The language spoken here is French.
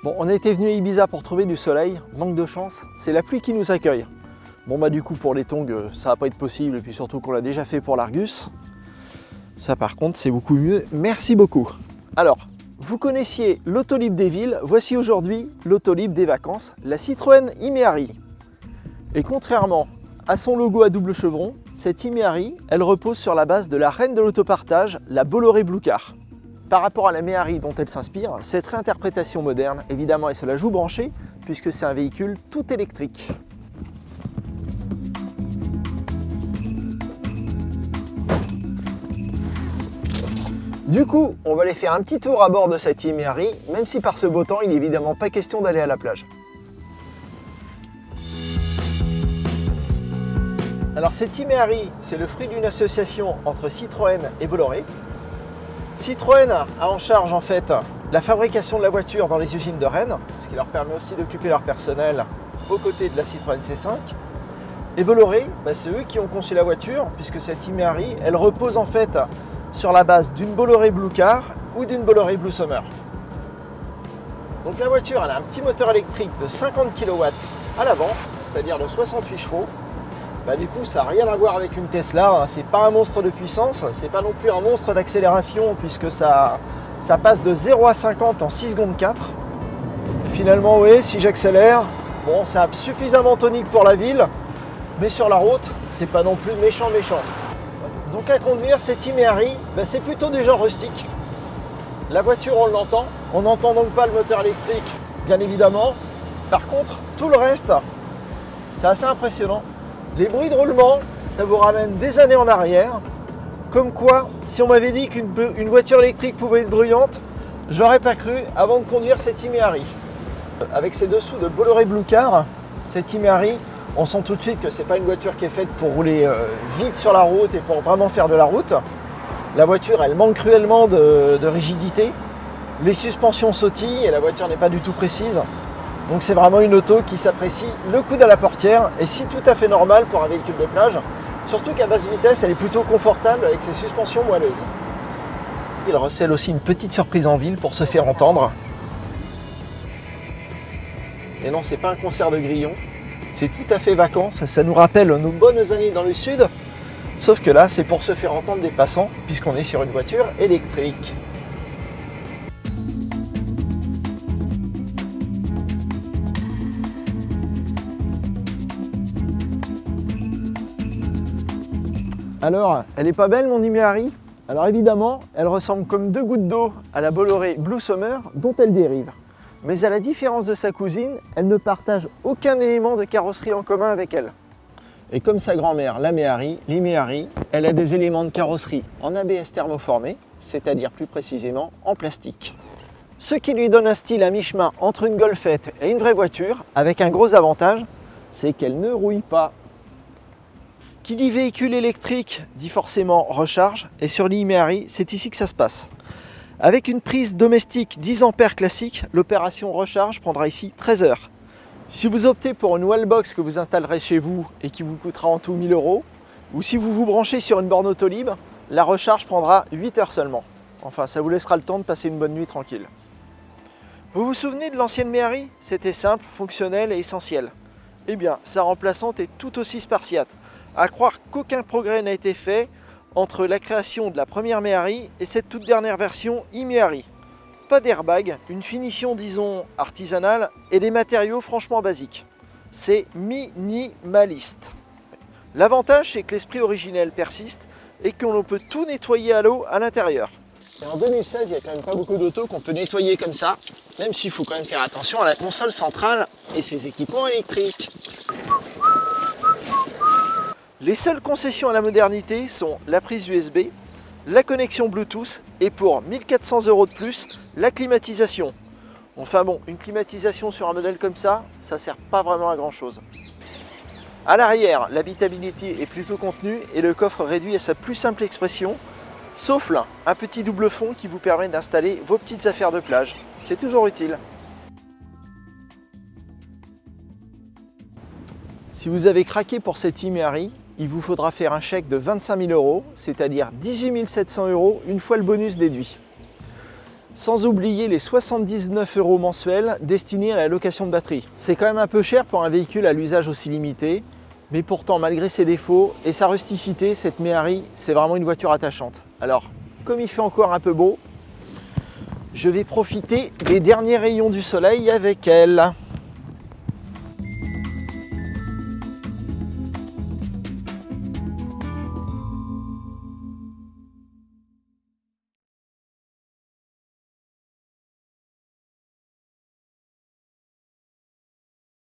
Bon, on était venu à Ibiza pour trouver du soleil, manque de chance, c'est la pluie qui nous accueille. Bon bah du coup pour les tongs ça va pas être possible et puis surtout qu'on l'a déjà fait pour l'Argus. Ça par contre c'est beaucoup mieux, merci beaucoup. Alors, vous connaissiez l'autolib des villes, voici aujourd'hui l'autolib des vacances, la Citroën Imeari. Et contrairement à son logo à double chevron, cette Imeari, elle repose sur la base de la reine de l'autopartage, la Bolloré Blue Car. Par rapport à la Méhari dont elle s'inspire, cette réinterprétation moderne, évidemment, elle se la joue branchée, puisque c'est un véhicule tout électrique. Du coup, on va aller faire un petit tour à bord de cette Imeari, même si par ce beau temps, il n'est évidemment pas question d'aller à la plage. Alors cette Imeari, c'est le fruit d'une association entre Citroën et Bolloré. Citroën a en charge en fait la fabrication de la voiture dans les usines de Rennes, ce qui leur permet aussi d'occuper leur personnel aux côtés de la Citroën C5. Et Bolloré, c'est eux qui ont conçu la voiture, puisque cette Imeari, elle repose en fait sur la base d'une Bolloré Blue Car ou d'une Bolloré Blue Summer. Donc la voiture, elle a un petit moteur électrique de 50 kW à l'avant, c'est-à-dire de 68 chevaux. Du coup, ça n'a rien à voir avec une Tesla, c'est pas un monstre de puissance, c'est pas non plus un monstre d'accélération puisque ça passe de 0 à 50 en 6 secondes 4. Et finalement, oui, si j'accélère, bon, c'est suffisamment tonique pour la ville, mais sur la route, c'est pas non plus méchant. Donc à conduire, cette Imeari, c'est plutôt du genre rustique. La voiture, on n'entend donc pas le moteur électrique, bien évidemment. Par contre, tout le reste, c'est assez impressionnant. Les bruits de roulement, ça vous ramène des années en arrière. Comme quoi, si on m'avait dit qu'une voiture électrique pouvait être bruyante, je n'aurais pas cru avant de conduire cette Imeari. Avec ses dessous de Bolloré Blue Car, cette Imeari, on sent tout de suite que ce n'est pas une voiture qui est faite pour rouler vite sur la route et pour vraiment faire de la route. La voiture, elle manque cruellement de rigidité. Les suspensions sautillent et la voiture n'est pas du tout précise. Donc c'est vraiment une auto qui s'apprécie le coude à la portière et si tout à fait normal pour un véhicule de plage. Surtout qu'à basse vitesse, elle est plutôt confortable avec ses suspensions moelleuses. Il recèle aussi une petite surprise en ville pour se faire entendre. Et non, c'est pas un concert de grillons, c'est tout à fait vacances. Ça nous rappelle nos bonnes années dans le sud. Sauf que là, c'est pour se faire entendre des passants puisqu'on est sur une voiture électrique. Alors, elle est pas belle mon Imeari? Alors évidemment, elle ressemble comme deux gouttes d'eau à la Bolloré Blue Summer dont elle dérive. Mais à la différence de sa cousine, elle ne partage aucun élément de carrosserie en commun avec elle. Et comme sa grand-mère, la Méhari, l'Imeari, elle a des éléments de carrosserie en ABS thermoformé, c'est-à-dire plus précisément en plastique. Ce qui lui donne un style à mi-chemin entre une golfette et une vraie voiture, avec un gros avantage, c'est qu'elle ne rouille pas. Qui dit véhicule électrique dit forcément recharge et sur l'Imeari, c'est ici que ça se passe. Avec une prise domestique 10 ampères classique, l'opération recharge prendra ici 13 heures. Si vous optez pour une wallbox que vous installerez chez vous et qui vous coûtera en tout 1 000 €, ou si vous vous branchez sur une borne Autolib, la recharge prendra 8 heures seulement. Enfin, ça vous laissera le temps de passer une bonne nuit tranquille. Vous vous souvenez de l'ancienne Méhari? C'était simple, fonctionnel et essentiel. Eh bien, sa remplaçante est tout aussi spartiate. À croire qu'aucun progrès n'a été fait entre la création de la première Méhari et cette toute dernière version Imeari. Pas d'airbag, une finition disons artisanale et des matériaux franchement basiques. C'est minimaliste. L'avantage c'est que l'esprit originel persiste et qu'on peut tout nettoyer à l'eau à l'intérieur. Et en 2016, il n'y a quand même pas beaucoup d'autos qu'on peut nettoyer comme ça, même s'il faut quand même faire attention à la console centrale et ses équipements électriques. Les seules concessions à la modernité sont la prise USB, la connexion Bluetooth et pour 1 400 € de plus, la climatisation. Enfin bon, une climatisation sur un modèle comme ça, ça ne sert pas vraiment à grand chose. À l'arrière, l'habitabilité est plutôt contenue et le coffre réduit à sa plus simple expression, sauf là, un petit double fond qui vous permet d'installer vos petites affaires de plage. C'est toujours utile. Si vous avez craqué pour cette Imeari, il vous faudra faire un chèque de 25 000 €, c'est-à-dire 18 700 € une fois le bonus déduit. Sans oublier les 79 € mensuels destinés à la location de batterie. C'est quand même un peu cher pour un véhicule à l'usage aussi limité, mais pourtant malgré ses défauts et sa rusticité, cette Méhari, c'est vraiment une voiture attachante. Alors, comme il fait encore un peu beau, je vais profiter des derniers rayons du soleil avec elle.